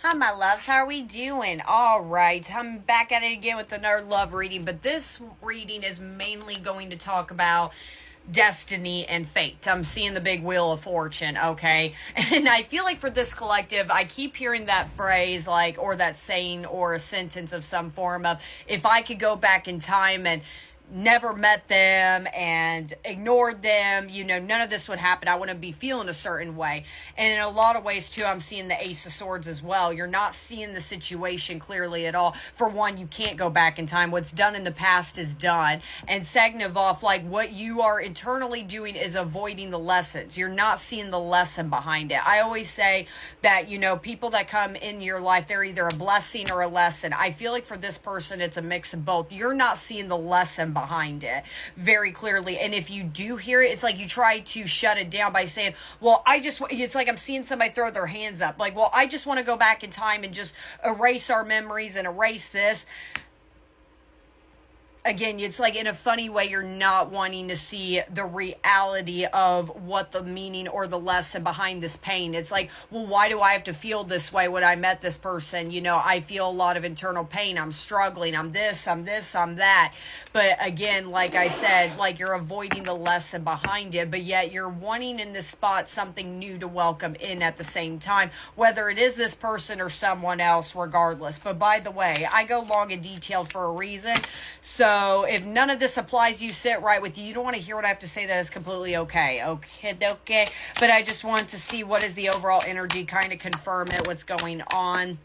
Hi, my loves. How are we doing? All right. I'm back at it again with another love reading, but this reading is mainly going to talk about destiny and fate. I'm seeing the big wheel of fortune, okay? And I feel like for this collective, I keep hearing that phrase, like, or that saying, or a sentence of some form of, if I could go back in time and never met them and ignored them, you know, none of this would happen. I wouldn't be feeling a certain way. And in a lot of ways too, I'm seeing the Ace of Swords as well. You're not seeing the situation clearly at all. For one, you can't go back in time. What's done in the past is done. And second of all, like, what you are internally doing is avoiding the lessons. You're not seeing the lesson behind it. I always say that, you know, people that come in your life, they're either a blessing or a lesson. I feel like for this person, it's a mix of both. You're not seeing the lesson behind it very clearly, and if you do hear it, it's like you try to shut it down by saying, well, it's like I'm seeing somebody throw their hands up, like, well, I just want to go back in time and just erase our memories and erase this. Again, it's like in a funny way, you're not wanting to see the reality of what the meaning or the lesson behind this pain. It's like, well, why do I have to feel this way when I met this person? You know, I feel a lot of internal pain. I'm struggling. I'm this, I'm that. But again, like I said, like, you're avoiding the lesson behind it, but yet you're wanting in this spot something new to welcome in at the same time, whether it is this person or someone else, regardless. But by the way, I go long and detailed for a reason. So if none of this applies, you sit right with you. You don't want to hear what I have to say. That is completely okay. Okay. But I just want to see what is the overall energy, kind of confirm it, what's going on.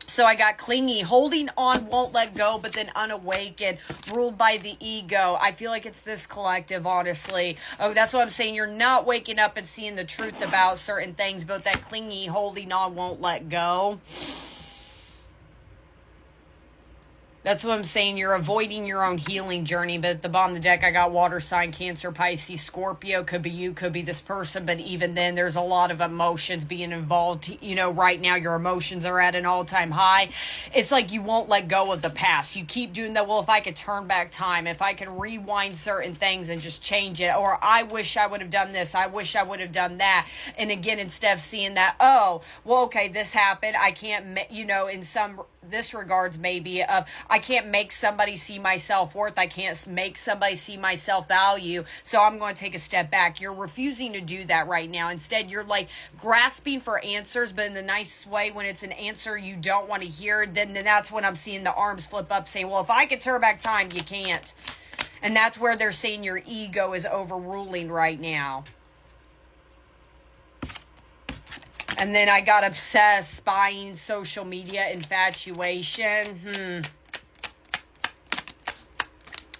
So I got clingy, holding on, won't let go, but then unawakened, ruled by the ego. I feel like it's this collective, honestly. Oh, that's what I'm saying. You're not waking up and seeing the truth about certain things, but that clingy, holding on, won't let go. That's what I'm saying. You're avoiding your own healing journey. But at the bottom of the deck, I got water sign, Cancer, Pisces, Scorpio. Could be you, could be this person. But even then, there's a lot of emotions being involved. You know, right now, your emotions are at an all-time high. It's like you won't let go of the past. You keep doing that. Well, if I could turn back time, if I can rewind certain things and just change it. Or I wish I would have done this. I wish I would have done that. And again, instead of seeing that, oh, well, okay, this happened. I can't, you know, in some this regards maybe of, I can't make somebody see my self-worth. I can't make somebody see my self-value. So I'm going to take a step back. You're refusing to do that right now. Instead, you're like grasping for answers, but in the nicest way. When it's an answer you don't want to hear, then that's when I'm seeing the arms flip up saying, well, if I could turn back time, you can't. And that's where they're saying your ego is overruling right now. And then I got obsessed, spying, social media, infatuation.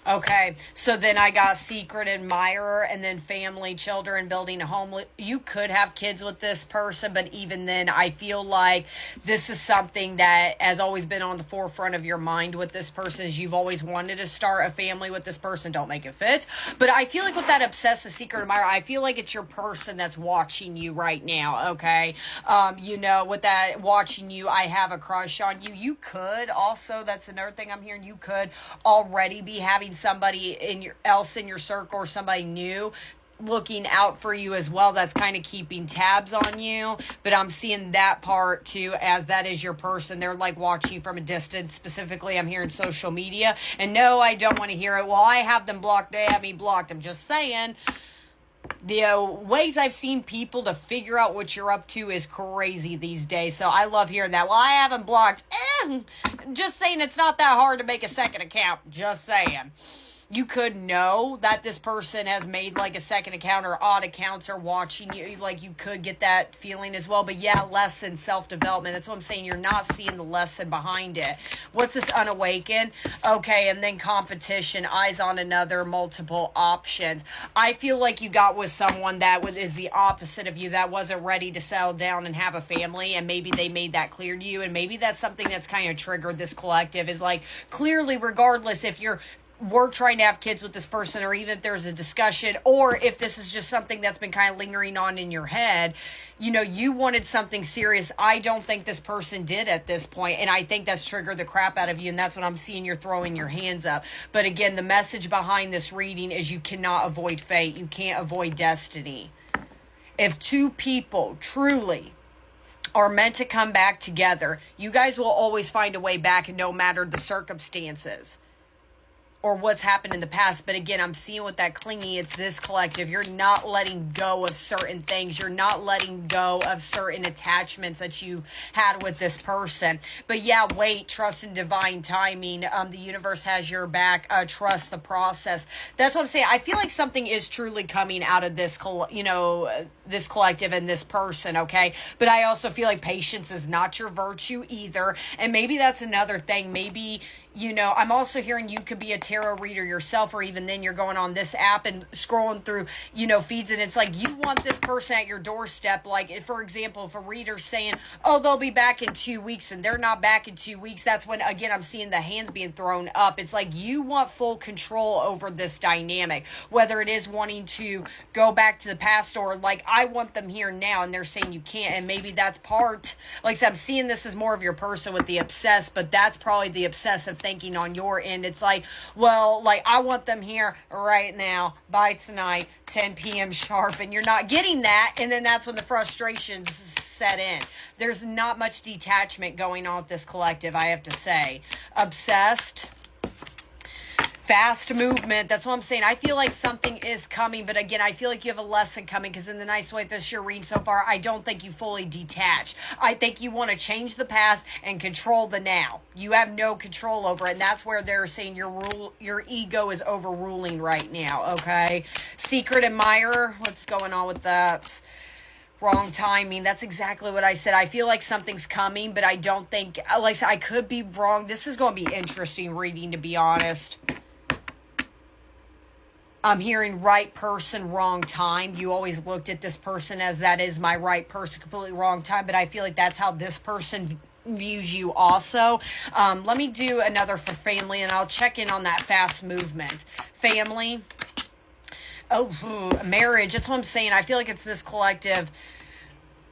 Okay, so then I got secret admirer, and then family, children, building a home. You could have kids with this person, but even then, I feel like this is something that has always been on the forefront of your mind with this person. Is you've always wanted to start a family with this person. Don't make it fit. But I feel like with that obsessive secret admirer, I feel like it's your person that's watching you right now, okay? You know, with that watching you, I have a crush on you. You could also, that's another thing I'm hearing, you could already be having somebody else in your circle or somebody new looking out for you as well, that's kind of keeping tabs on you. But I'm seeing that part too, as that is your person. They're like watching you from a distance. Specifically, I'm hearing social media. And no, I don't want to hear it. Well, I have them blocked. They have me blocked. I'm just saying, the ways I've seen people to figure out what you're up to is crazy these days. So I love hearing that. Well, I haven't blocked. Just saying, it's not that hard to make a second account. Just saying. You could know that this person has made like a second account or odd accounts or watching you. Like, you could get that feeling as well. But yeah, lesson, self-development. That's what I'm saying. You're not seeing the lesson behind it. What's this unawakened? Okay, and then competition, eyes on another, multiple options. I feel like you got with someone that is the opposite of you, that wasn't ready to settle down and have a family. And maybe they made that clear to you. And maybe that's something that's kind of triggered this collective, is like, clearly, regardless if we're trying to have kids with this person, or even if there's a discussion, or if this is just something that's been kind of lingering on in your head, you know, you wanted something serious. I don't think this person did at this point, and I think that's triggered the crap out of you, and that's what I'm seeing. You're throwing your hands up. But again, the message behind this reading is you cannot avoid fate. You can't avoid destiny. If two people truly are meant to come back together. You guys will always find a way back, no matter the circumstances or what's happened in the past. But again, I'm seeing with that clingy, it's this collective. You're not letting go of certain things. You're not letting go of certain attachments that you had with this person. But yeah, wait, trust in divine timing. The universe has your back. Trust the process. That's what I'm saying. I feel like something is truly coming out of this, this collective and this person, okay? But I also feel like patience is not your virtue either. And maybe that's another thing. Maybe, I'm also hearing you could be a tarot reader yourself, or even then you're going on this app and scrolling through, feeds, and it's like you want this person at your doorstep. Like, if, for example, if a reader's saying, oh, they'll be back in 2 weeks, and they're not back in 2 weeks, that's when, again, I'm seeing the hands being thrown up. It's like you want full control over this dynamic, whether it is wanting to go back to the past or like, I want them here now, and they're saying you can't. And maybe that's part, like I said, I'm seeing this as more of your person with the obsessed, but that's probably the obsessive thinking on your end. It's like, well, like, I want them here right now by tonight, 10 p.m. sharp, and you're not getting that. And then that's when the frustrations set in. There's not much detachment going on with this collective, I have to say. Obsessed, fast movement. That's what I'm saying. I feel like something is coming, but again, I feel like you have a lesson coming, because in the nice way this you're reading so far, I don't think you fully detach. I think you want to change the past and control the now. You have no control over it, and that's where they're saying your ego is overruling right now, okay? Secret admirer, what's going on with that? Wrong timing. That's exactly what I said. I feel like something's coming, but I don't think, like I said, I could be wrong. This is going to be interesting reading, to be honest. I'm hearing right person, wrong time. You always looked at this person as that is my right person, completely wrong time. But I feel like that's how this person views you also. Let me do another for family, and I'll check in on that fast movement. Family. Oh, marriage. That's what I'm saying. I feel like it's this collective.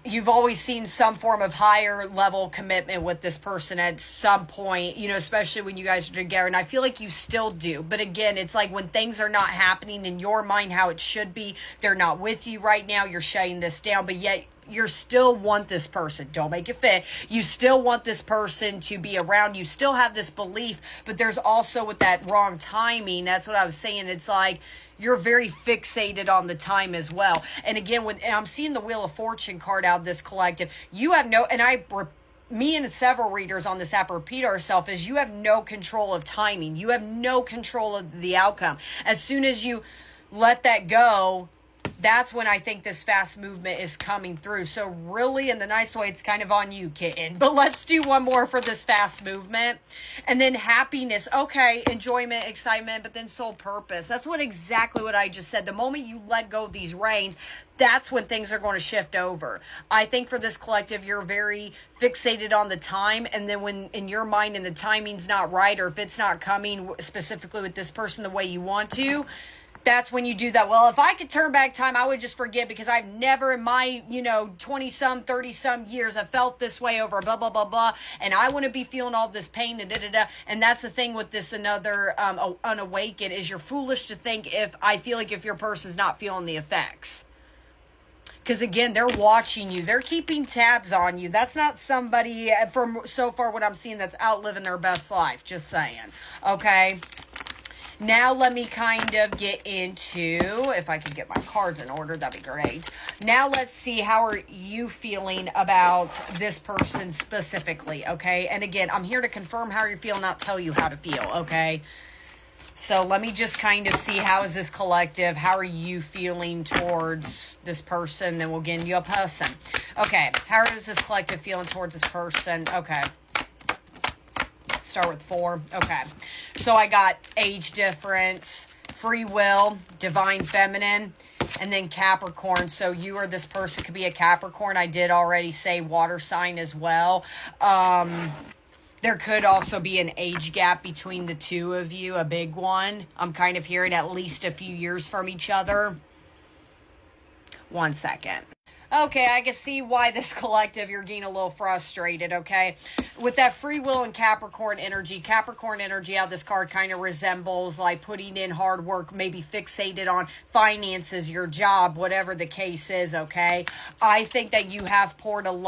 You've always seen some form of higher level commitment with this person at some point, especially when you guys are together. And I feel like you still do. But again, it's like when things are not happening in your mind how it should be, they're not with you right now, you're shutting this down, but yet you still want this person. Don't make it fit. You still want this person to be around. You still have this belief, but there's also with that wrong timing. That's what I was saying. It's like, you're very fixated on the time as well. And again, and I'm seeing the Wheel of Fortune card out of this collective. You have no, and me and several readers on this app repeat ourselves, is you have no control of timing. You have no control of the outcome. As soon as you let that go, that's when I think this fast movement is coming through. So really, in the nice way, it's kind of on you, kitten. But let's do one more for this fast movement. And then happiness. Okay, enjoyment, excitement, but then soul purpose. That's exactly what I just said. The moment you let go of these reins, that's when things are going to shift over. I think for this collective, you're very fixated on the time. And then when in your mind and the timing's not right, or if it's not coming specifically with this person the way you want to, that's when you do that. Well, if I could turn back time, I would just forget, because I've never in my, 20-some, 30-some years, have felt this way over blah, blah, blah, blah. And I want to be feeling all this pain and da-da-da. And that's the thing with this another unawakened, is you're foolish to think I feel like if your person's not feeling the effects. Because again, they're watching you. They're keeping tabs on you. That's not somebody, from so far what I'm seeing, that's outliving their best life. Just saying. Okay. Now let me kind of get into, if I could get my cards in order, that'd be great. Now let's see, how are you feeling about this person specifically, okay? And again, I'm here to confirm how you're feeling, not tell you how to feel, okay? So let me just kind of see, how is this collective? How are you feeling towards this person? Then we'll get you a person. Okay, how is this collective feeling towards this person? Okay. Start with 4. Okay. So I got age difference, free will, divine feminine, and then Capricorn. So you or this person could be a Capricorn. I did already say water sign as well. There could also be an age gap between the two of you, a big one. I'm kind of hearing at least a few years from each other. 1 second. Okay, I can see why this collective, you're getting a little frustrated, okay? With that free will and Capricorn energy out of this card kind of resembles like putting in hard work, maybe fixated on finances, your job, whatever the case is, okay? I think that you have poured a lot